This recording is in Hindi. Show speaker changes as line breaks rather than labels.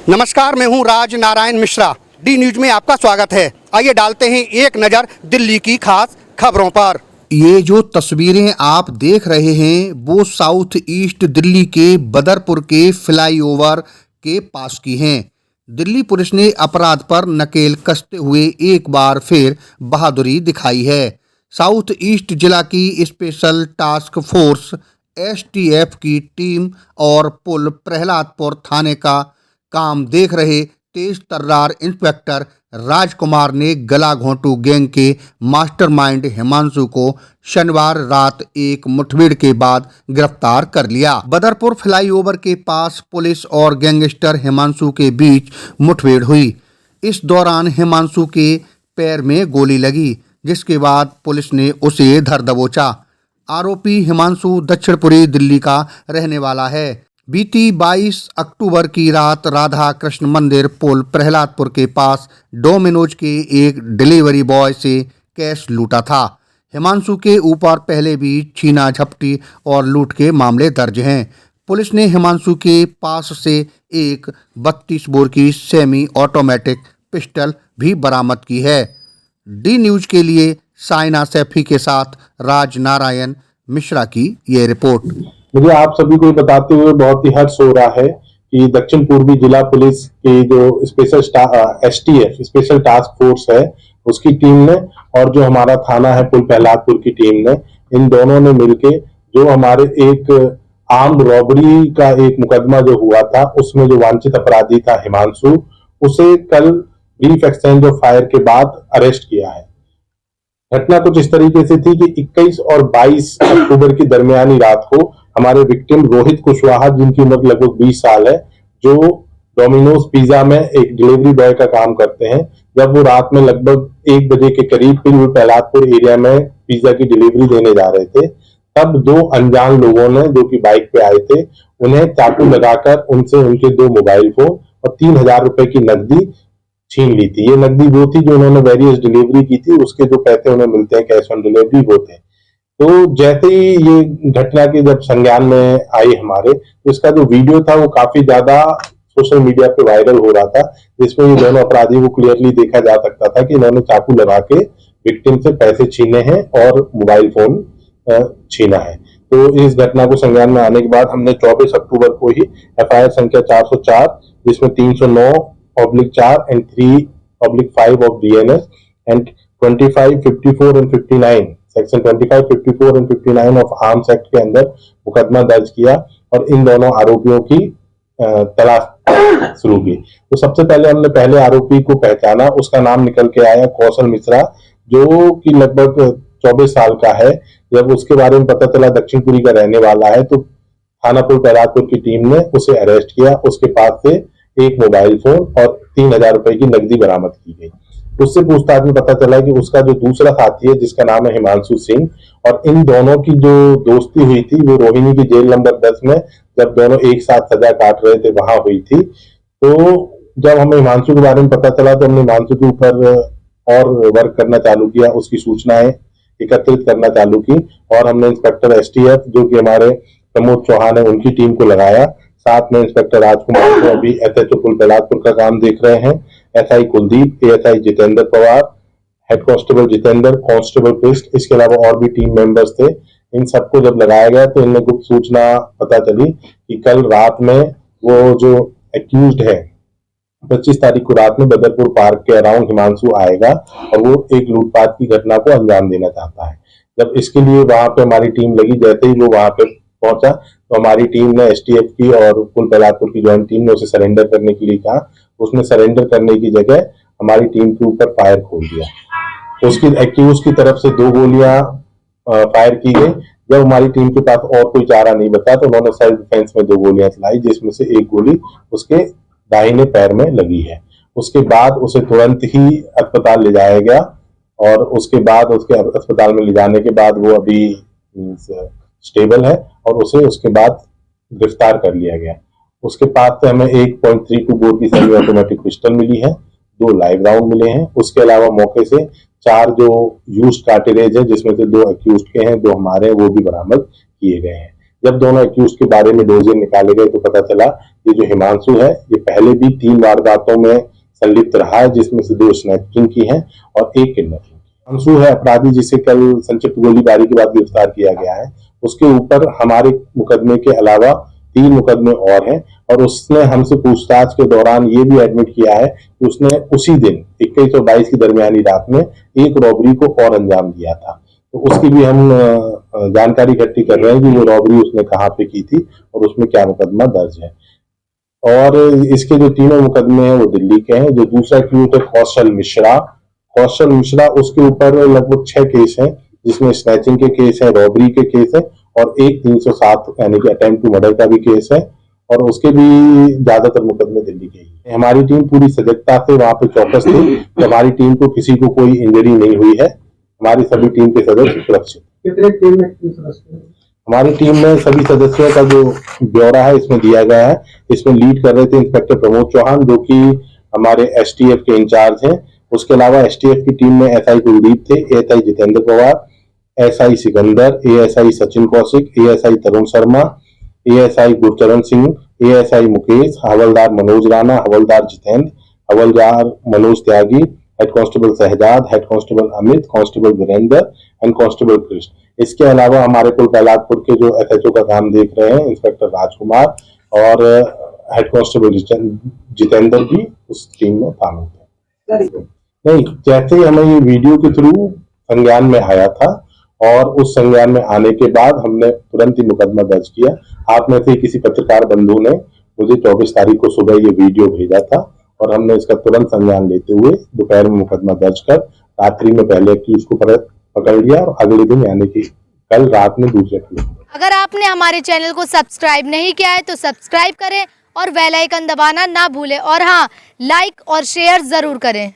नमस्कार, मैं हूं राज नारायण मिश्रा। डी न्यूज में आपका स्वागत है। आइए डालते हैं एक नज़र दिल्ली की खास खबरों पर। ये जो तस्वीरें आप देख रहे हैं वो साउथ ईस्ट दिल्ली के बदरपुर के फ्लाईओवर के पास की हैं। दिल्ली पुलिस ने अपराध पर नकेल कसते हुए एक बार फिर बहादुरी दिखाई है। साउथ ईस्ट जिला की स्पेशल टास्क फोर्स STF की टीम और पुल प्रहलादपुर थाने का काम देख रहे तेज तर्रार इंस्पेक्टर राजकुमार ने गला घोंटू गैंग के मास्टरमाइंड हिमांशु को शनिवार रात एक मुठभेड़ के बाद गिरफ्तार कर लिया। बदरपुर फ्लाईओवर के पास पुलिस और गैंगस्टर हिमांशु के बीच मुठभेड़ हुई। इस दौरान हिमांशु के पैर में गोली लगी, जिसके बाद पुलिस ने उसे धर दबोचा। आरोपी हिमांशु दक्षिणपुरी दिल्ली का रहने वाला है। बीती 22 अक्टूबर की रात राधा कृष्ण मंदिर पुल प्रहलादपुर के पास डोमिनोज के एक डिलीवरी बॉय से कैश लूटा था। हिमांशु के ऊपर पहले भी छीना झपटी और लूट के मामले दर्ज हैं। पुलिस ने हिमांशु के पास से एक 32 बोर की सेमी ऑटोमेटिक पिस्टल भी बरामद की है। डी न्यूज के लिए साइना सैफी के साथ राज नारायण मिश्रा की ये रिपोर्ट।
मुझे आप सभी को बताते हुए बहुत ही हर्ष हो रहा है कि दक्षिण पूर्वी जिला पुलिस की जो special STF special task force है उसकी टीम ने और जो हमारा थाना है पुल प्रहलादपुर की टीम ने, इन दोनों ने मिलके जो हमारे एक आर्म्ड रॉबरी का एक मुकदमा जो हुआ था उसमें जो वांछित अपराधी था हिमांशु, उसे कल ब्रीफ एक्सचेंज ऑफ फायर के बाद अरेस्ट किया है। घटना कुछ इस तरीके से थी कि 21 और 22 अक्टूबर की दरमियानी रात को हमारे विक्टिम रोहित कुशवाहा, जिनकी उम्र लगभग 20 साल है, जो डोमिनोज पिज्जा में एक डिलीवरी बॉय का काम करते हैं, जब वो रात में लगभग 1 बजे के करीब फिर प्रहलादपुर एरिया में पिज्जा की डिलीवरी देने जा रहे थे, तब 2 अनजान लोगों ने जो कि बाइक पे आए थे उन्हें चाकू लगाकर उनसे उनके 2 मोबाइल फोन और 3000 रुपए की नकदी छीन ली थी। ये नकदी वो थी जो उन्होंने वेरियस डिलीवरी की थी, उसके जो पैसे उन्हें मिलते हैं कैश ऑन डिलीवरी वो थे। तो जैसे ही ये घटना के जब संज्ञान में आई हमारे, तो इसका जो वीडियो था वो काफी ज्यादा सोशल मीडिया पे वायरल हो रहा था, जिसमें ये दोनों अपराधी को क्लियरली देखा जा सकता था कि इन्होंने चाकू लगा के विक्टिम से पैसे छीने हैं और मोबाइल फोन छीना है। तो इस घटना को संज्ञान में आने के बाद हमने 24 अक्टूबर को ही FIR संख्या 404, जिसमें 309/4 and 3/5 of BNS and 25, 54 and 59 section 25, 54 and 59 of arms act के अंदर मुकदमा दर्ज किया और इन दोनों आरोपियों की तलाश शुरू की। तो सबसे पहले हमने पहले आरोपी को पहचाना, उसका नाम निकल के आया कौशल मिश्रा, जो कि लगभग 24 साल का है। जब उसके बारे में पता चला दक्षिणपुरी का रहने वाला है, तो थाना पुल प्रहलादपुर की टीम ने उसे अरेस्ट किया। उसके पास से एक मोबाइल फोन और 3000 रुपए की नकदी बरामद की गई। उससे पूछताछ में पता चला कि उसका जो दूसरा साथी है जिसका नाम है हिमांशु सिंह, और इन दोनों की जो दोस्ती हुई थी वो रोहिणी की जेल नंबर 10 में जब दोनों एक साथ सजा काट रहे थे वहां हुई थी। तो जब हमें हिमांशु के बारे में पता चला तो हमने हिमांशु के ऊपर और वर्क करना चालू किया, उसकी सूचनाएं एकत्रित करना चालू की और हमने इंस्पेक्टर STF जो कि हमारे प्रमोद चौहान है उनकी टीम को लगाया। साथ में इंस्पेक्टर राजकुमार को अभी SHO पुल प्रहलादपुर का काम देख रहे हैं, SI Kuldeep, ASI Jitendra Pawar, head constable Jitendra, constable Krishna, इसके अलावा और भी टीम मेंबर्स थे। इन सबको जब लगाया गया तो इनमें गुप्त सूचना पता चली कि कल रात में वो जो एक्यूज्ड है 25 तारीख को रात में बदरपुर पार्क के अराउंड हिमांशु आएगा और वो एक लूटपाट की घटना को अंजाम देना चाहता है। जब इसके लिए वहां पे हमारी टीम लगी, जैसे ही वो वहां पे पहुंचा तो हमारी टीम ने STF की और पुल प्रहलादपुर की ज्वाइंट टीम ने उसे सरेंडर करने के लिए कहा। उसने सरेंडर करने की जगह हमारी टीम के ऊपर फायर खोल दिया। उसकी एक्यूज की तरफ से 2 गोलियां फायर की गई। जब हमारी टीम के पास और कोई चारा नहीं बचा तो उन्होंने सेल्फ डिफेंस में 2 गोलियां चलाई, जिसमें से एक गोली उसके दाहिने पैर में लगी है। उसके बाद उसे तुरंत ही अस्पताल ले जाया गया और उसके बाद उसके अस्पताल में ले जाने के बाद वो अभी स्टेबल है और उसे उसके बाद गिरफ्तार कर लिया गया। उसके पास से हमें 1.32 बोर की सेमी ऑटोमेटिक पिस्टल मिली है, 2 लाइव राउंड मिले हैं। उसके अलावा मौके से 4 जो यूज्ड कार्टिलेज है जिसमें से 2 एक्यूज्ड के हैं, 2 हमारे हैं, वो भी बरामद किए गए हैं। जब दोनों एक्यूज के बारे में डोजियर निकाले गए तो पता चला ये जो हिमांशु है ये पहले भी 3 वारदातों में संलिप्त रहा है, जिसमें से 2 स्नैचिंग की हैं और 1 किडनैपिंग। हिमांशु है अपराधी जिसे कल संक्षिप्त गोलीबारी के बाद गिरफ्तार किया गया है। उसके ऊपर हमारे मुकदमे के अलावा 3 मुकदमे और हैं और उसने हमसे पूछताछ के दौरान ये भी एडमिट किया है कि उसने उसी दिन 21 और 22 की दरमियानी रात में एक रॉबरी को और अंजाम दिया था। तो उसकी भी हम जानकारी इकट्ठी कर रहे हैं कि वो रॉबरी उसने कहाँ पे की थी और उसमें क्या मुकदमा दर्ज है। और इसके जो तीनों मुकदमे हैं वो दिल्ली के हैं। जो दूसरा एक्यूज है कौशल मिश्रा, उसके ऊपर लगभग 6 केस हैं, जिसमें स्नैचिंग के केस हैं, रॉबरी के केस हैं और एक 307 यानी कि अटेम्प्ट टू मर्डर का भी केस है और उसके भी ज्यादातर मुकदमे दिल्ली के ही। हमारी टीम पूरी सजगता से वहां पे चौकस थी कि हमारी टीम को किसी को कोई इंजरी नहीं हुई है। हमारी सभी टीम के सदस्य सुरक्षित।
कितने टीम में सदस्य?
हमारी टीम में सभी सदस्यों का जो ब्यौरा है इसमें दिया गया है। इसमें लीड कर रहे थे इंस्पेक्टर प्रमोद चौहान, जो कि हमारे एसटीएफ के इंचार्ज हैं। उसके अलावा एसटीएफ की टीम में एसआई कुलदीप थे, ASI Jitendra Pawar, SI Sikandar, ASI Sachin Kaushik, ASI Tarun Sharma, ASI Gurcharan Singh, ASI Mukesh, हवलदार मनोज राणा, हवलदार जितेंद्र, हवलदार Manoj Tyagi, head constable Shahzad, head constable Amit, constable Virendra and constable Krishna. इसके अलावा हमारे कुल प्रहलादपुर के जो एसएचओ का काम देख रहे हैं इंस्पेक्टर राजकुमार और हेड कांस्टेबल जितेंद्र भी उस टीम में शामिल थे। नहीं, जैसे ही हमें ये वीडियो के थ्रू संज्ञान में आया था और उस संज्ञान में आने के बाद हमने तुरंत ही मुकदमा दर्ज किया। आप में से किसी पत्रकार बंधु ने मुझे 24 तारीख को सुबह ये वीडियो भेजा था और हमने इसका तुरंत संज्ञान लेते हुए दोपहर में मुकदमा दर्ज कर रात्रि में पहले एक्यूज को पकड़ लिया और अगले दिन यानी कि कल रात में दूसरे एक्यूज।
अगर आपने हमारे चैनल को सब्सक्राइब नहीं किया है तो सब्सक्राइब करें और बेल आइकन दबाना ना भूलें और हाँ, लाइक और शेयर जरूर करें।